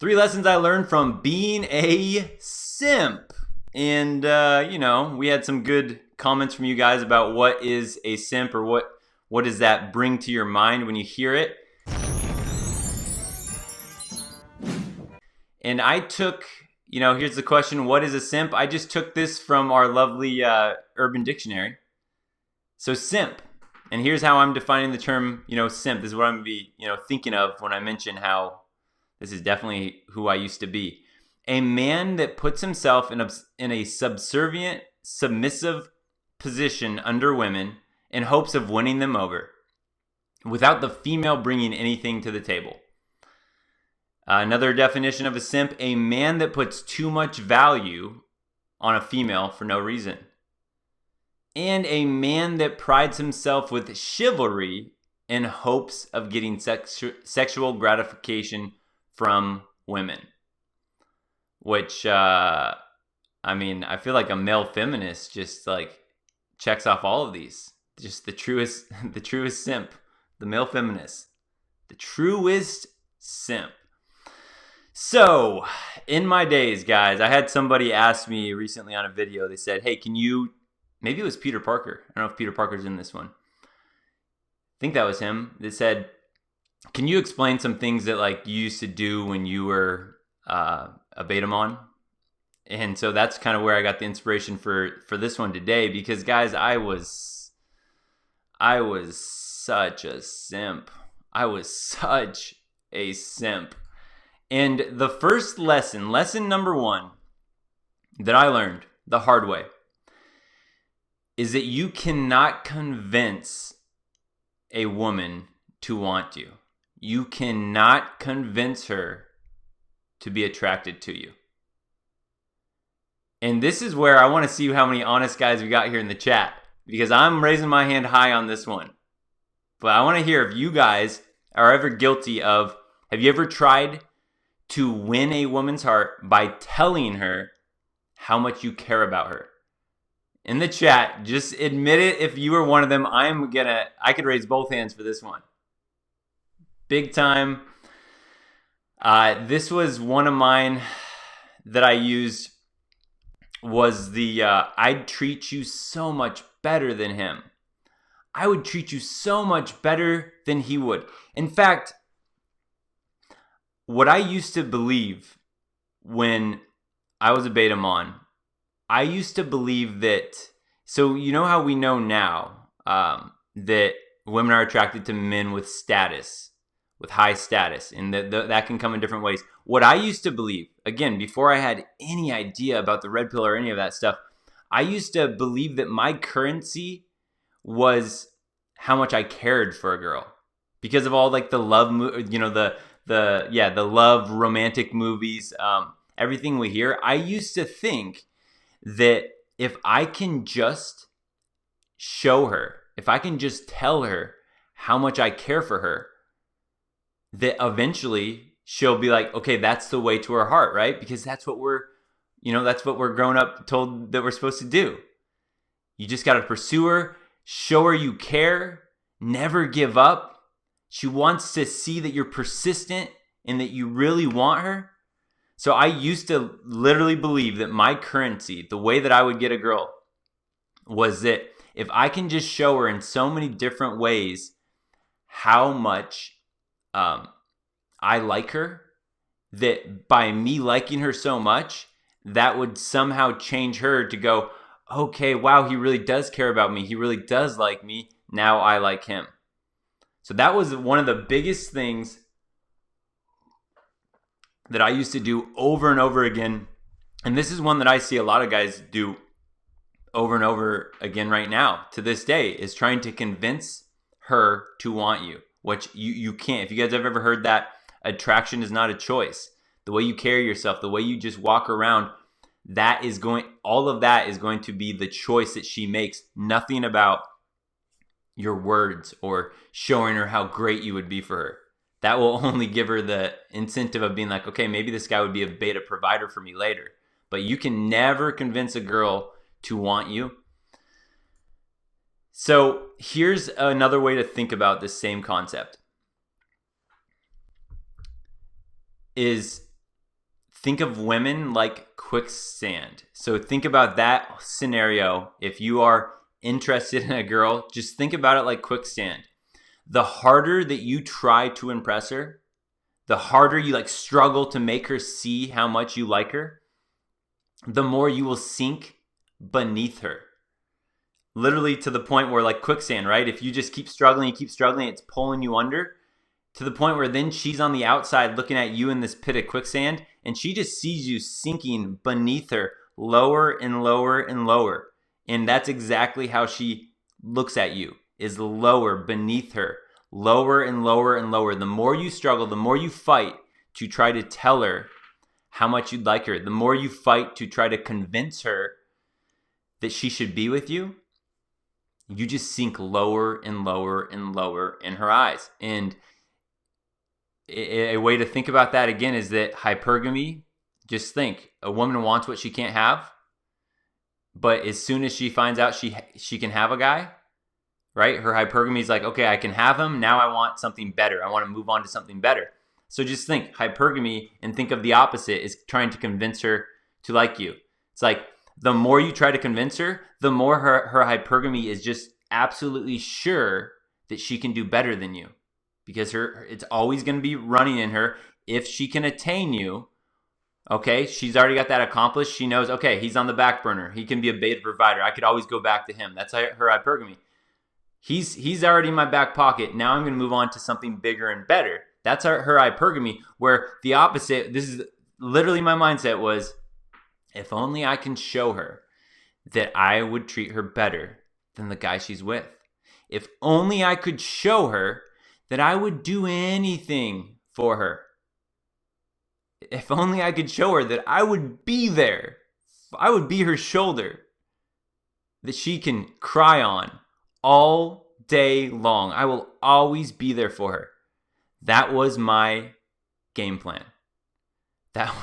3 lessons I learned from being a simp. And, we had some good comments from you guys about what is a simp, or what does that bring to your mind when you hear it. And I took, here's the question, what is a simp? I just took this from our lovely Urban Dictionary. So simp. And here's how I'm defining the term, simp. This is what I'm going to be, thinking of when I mention how this is definitely who I used to be. A man that puts himself in a subservient, submissive position under women in hopes of winning them over without the female bringing anything to the table. Another definition of a simp, a man that puts too much value on a female for no reason. And a man that prides himself with chivalry in hopes of getting sexual gratification from women. Which, I feel like a male feminist just checks off all of these. Just the truest simp. The male feminist. The truest simp. So, in my days, guys, I had somebody ask me recently on a video, they said, hey, maybe it was Peter Parker. I don't know if Peter Parker's in this one. I think that was him. They said, can you explain some things that you used to do when you were a Betamon? And so that's kind of where I got the inspiration for this one today, because guys, I was such a simp. I was such a simp. And the first lesson number 1 that I learned the hard way is that you cannot convince a woman to want you. You cannot convince her to be attracted to you. And this is where I want to see how many honest guys we got here in the chat, because I'm raising my hand high on this one. But I want to hear if you guys are ever guilty of, have you ever tried to win a woman's heart by telling her how much you care about her? In the chat, just admit it if you were one of them. I could raise both hands for this one. Big time. This was one of mine that I used, was I'd treat you so much better than him. I would treat you so much better than he would. In fact, what I used to believe when I was a Betamon, I used to believe that, so you know how we know now that women are attracted to men with status, with high status, and that can come in different ways. What I used to believe, again, before I had any idea about the red pill or any of that stuff, I used to believe that my currency was how much I cared for a girl, because of all the love, the love romantic movies, everything we hear. I used to think that if I can just show her, if I can just tell her how much I care for her, that eventually she'll be like, okay, that's the way to her heart, right? Because that's what we're grown up told that we're supposed to do. You just got to pursue her, show her you care, never give up. She wants to see that you're persistent and that you really want her. So I used to literally believe that my currency, the way that I would get a girl, was that if I can just show her in so many different ways how much I like her, that by me liking her so much, that would somehow change her to go, okay, wow, he really does care about me. He really does like me. Now I like him. So that was one of the biggest things that I used to do over and over again. And this is one that I see a lot of guys do over and over again right now to this day, is trying to convince her to want you, which you can't. If you guys have ever heard that, attraction is not a choice. The way you carry yourself, the way you just walk around, all of that is going to be the choice that she makes. Nothing about your words or showing her how great you would be for her. That will only give her the incentive of being like, okay, maybe this guy would be a beta provider for me later. But you can never convince a girl to want you. So here's another way to think about this same concept. Is think of women like quicksand. So think about that scenario. If you are interested in a girl, just think about it like quicksand. The harder that you try to impress her, the harder you like struggle to make her see how much you like her, the more you will sink beneath her. Literally to the point where, like quicksand, right? If you just keep struggling, it's pulling you under, to the point where then she's on the outside looking at you in this pit of quicksand, and she just sees you sinking beneath her, lower and lower and lower. And that's exactly how she looks at you, is lower beneath her, lower and lower and lower. The more you struggle, the more you fight to try to tell her how much you'd like her, the more you fight to try to convince her that she should be with you, you just sink lower and lower and lower in her eyes. And a way to think about that again is that hypergamy, just think, a woman wants what she can't have, but as soon as she finds out she can have a guy, right? Her hypergamy is like, okay, I can have him. Now I want something better. I want to move on to something better. So just think hypergamy and think of the opposite is trying to convince her to like you. It's like the more you try to convince her, the more her hypergamy is just absolutely sure that she can do better than you, because it's always going to be running in her. If she can attain you, okay, she's already got that accomplished. She knows, okay, he's on the back burner. He can be a beta provider. I could always go back to him. That's her hypergamy. He's already in my back pocket. Now I'm going to move on to something bigger and better. That's her hypergamy, where the opposite, this is literally my mindset was, if only I can show her that I would treat her better than the guy she's with. If only I could show her that I would do anything for her. If only I could show her that I would be there. I would be her shoulder that she can cry on all day long. I will always be there for her. That was my game plan. That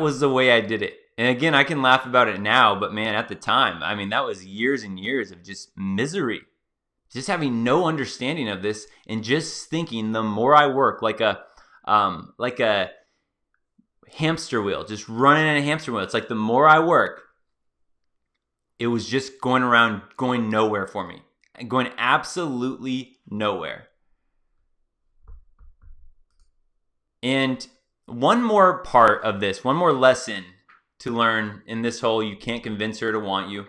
was the way I did it. And again, I can laugh about it now, but man, at the time, I mean, that was years and years of just misery. Just having no understanding of this and just thinking the more I work like a hamster wheel, just running in a hamster wheel. It's like the more I work, it was just going nowhere for me. Going absolutely nowhere. And one more part of this, one more lesson to learn in this whole you can't convince her to want you,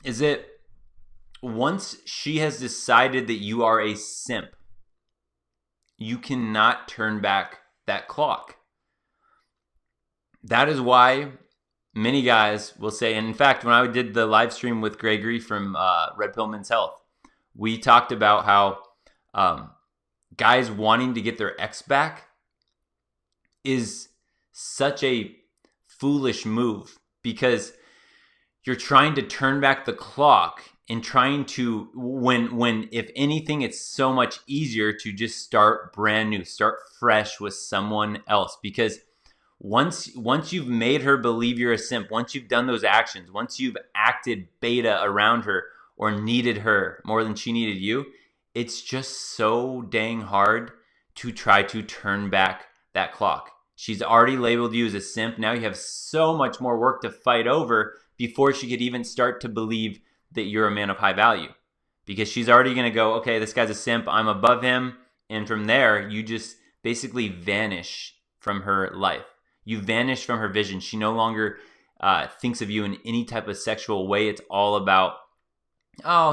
is that once she has decided that you are a simp, you cannot turn back that clock. That is why many guys will say, and in fact, when I did the live stream with Gregory from Red Pill Men's Health, we talked about how guys wanting to get their ex back is such a foolish move, because you're trying to turn back the clock and trying to, when if anything, it's so much easier to just start brand new, start fresh with someone else. Because once you've made her believe you're a simp, once you've done those actions, once you've acted beta around her or needed her more than she needed you, it's just so dang hard to try to turn back that clock. She's already labeled you as a simp. Now you have so much more work to fight over before she could even start to believe that you're a man of high value. Because she's already going to go, okay, this guy's a simp, I'm above him. And from there, you just basically vanish from her life. You vanish from her vision. She no longer thinks of you in any type of sexual way. It's all about,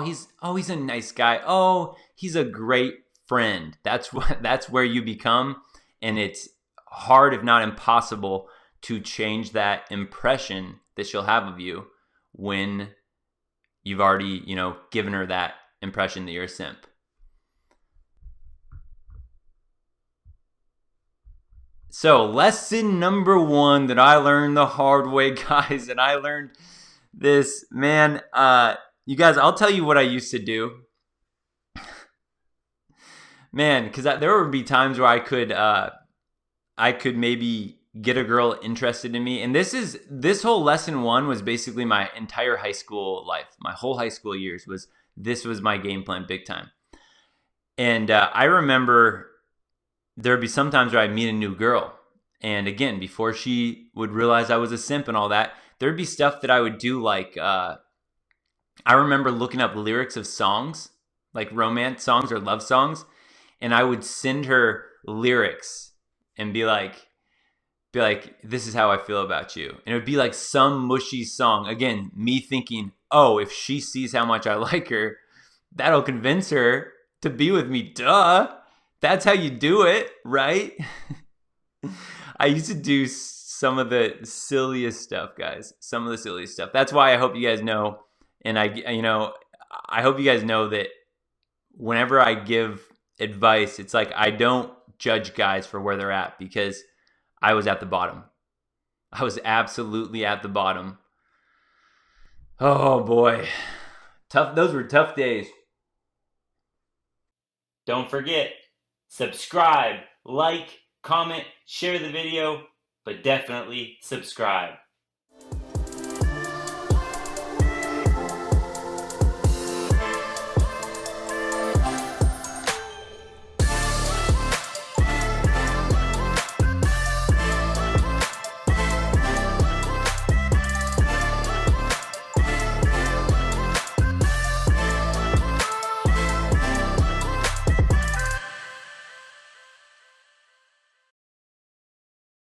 he's a nice guy. Oh, he's a great friend. That's where you become. And it's hard, if not impossible, to change that impression that she'll have of you when you've already, given her that impression that you're a simp. So lesson number 1 that I learned the hard way, guys, and I learned this, man, you guys, I'll tell you what I used to do. Man, because there would be times where I could maybe get a girl interested in me. And this whole lesson 1 was basically my entire high school life. My whole high school years this was my game plan big time. And I remember there'd be sometimes where I'd meet a new girl. And again, before she would realize I was a simp and all that, there'd be stuff that I would do like, I remember looking up lyrics of songs, like romance songs or love songs, and I would send her lyrics and be like, this is how I feel about you. And it would be like some mushy song. Again, me thinking, oh, if she sees how much I like her, that'll convince her to be with me. Duh. That's how you do it, right? I used to do some of the silliest stuff, guys. Some of the silliest stuff. That's why I hope you guys know, and I hope you guys know that whenever I give advice, it's like I don't judge guys for where they're at, because I was at the bottom. I was absolutely at the bottom. Oh boy. Tough, those were tough days. Don't forget, subscribe, like, comment, share the video, but definitely subscribe.